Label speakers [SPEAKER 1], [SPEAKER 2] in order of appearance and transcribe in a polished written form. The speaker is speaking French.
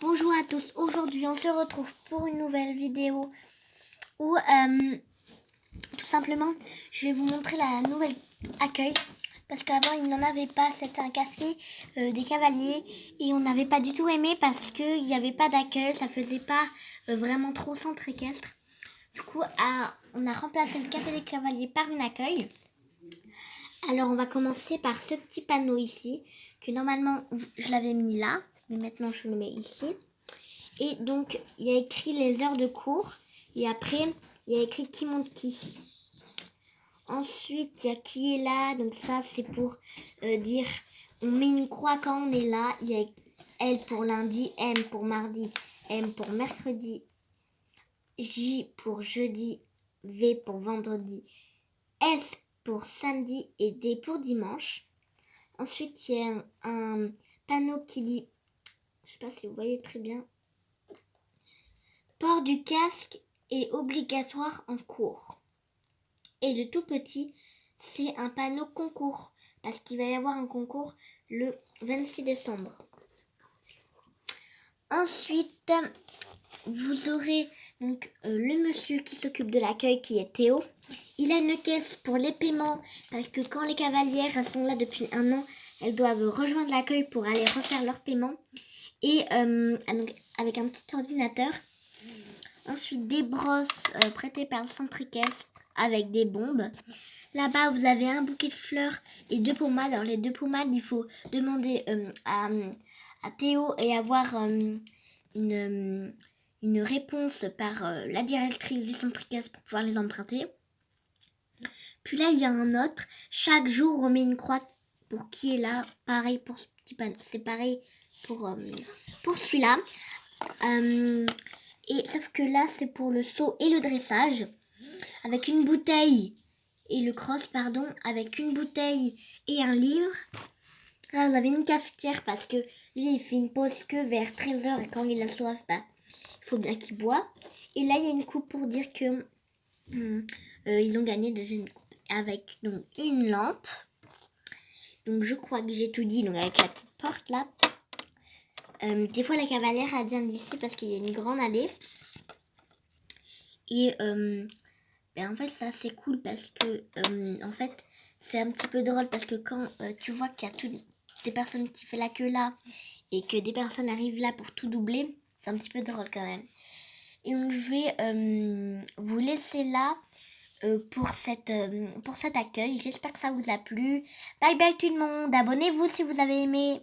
[SPEAKER 1] Bonjour à tous, aujourd'hui on se retrouve pour une nouvelle vidéo où tout simplement je vais vous montrer la nouvelle accueil parce qu'avant il n'en avait pas, c'était un café des Cavaliers et on n'avait pas du tout aimé parce qu'il n'y avait pas d'accueil, ça faisait pas vraiment trop centre équestre. Du coup on a remplacé le café des Cavaliers par une accueil. Alors on va commencer par ce petit panneau ici que normalement je l'avais mis là, mais maintenant je le mets ici. Et donc, il y a écrit les heures de cours. Et après, il y a écrit qui monte qui. Ensuite, il y a qui est là. Donc ça, c'est pour dire, on met une croix quand on est là. Il y a L pour lundi, M pour mardi, M pour mercredi, J pour jeudi, V pour vendredi, S pour samedi et D pour dimanche. Ensuite, il y a un panneau qui dit, je ne sais pas si vous voyez très bien, port du casque est obligatoire en cours. Et le tout petit, c'est un panneau concours, parce qu'il va y avoir un concours le 26 décembre. Ensuite, vous aurez donc le monsieur qui s'occupe de l'accueil, qui est Théo. Il a une caisse pour les paiements, parce que quand les cavalières sont là depuis 1 an, elles doivent rejoindre l'accueil pour aller refaire leur paiement. Et donc, avec un petit ordinateur. Ensuite, des brosses prêtées par le centre équestre avec des bombes. Là-bas, vous avez un bouquet de fleurs et 2 pommades. Alors, les 2 pommades, il faut demander à Théo et avoir une réponse par la directrice du centre équestre pour pouvoir les emprunter. Puis là, il y a un autre. Chaque jour, on met une croix pour qui est là. Pareil pour ce petit panneau. C'est pareil pour celui-là. Et sauf que là, c'est pour le saut et le dressage, avec une bouteille, et le cross, pardon, avec une bouteille et un livre. Là, vous avez une cafetière parce que lui, il fait une pause que vers 13h et quand il a soif, il faut bien qu'il boit. Et là, il y a une coupe pour dire que ils ont gagné déjà une coupe avec donc une lampe. Donc, je crois que j'ai tout dit, donc avec la petite porte là. Des fois, la cavalière elle vient d'ici parce qu'il y a une grande allée. Et en fait, ça c'est cool parce que en fait, c'est un petit peu drôle parce que quand tu vois qu'il y a toutes des personnes qui font la queue là et que des personnes arrivent là pour tout doubler, c'est un petit peu drôle quand même. Et donc, je vais vous laisser là pour cet accueil. J'espère que ça vous a plu. Bye bye tout le monde. Abonnez-vous si vous avez aimé.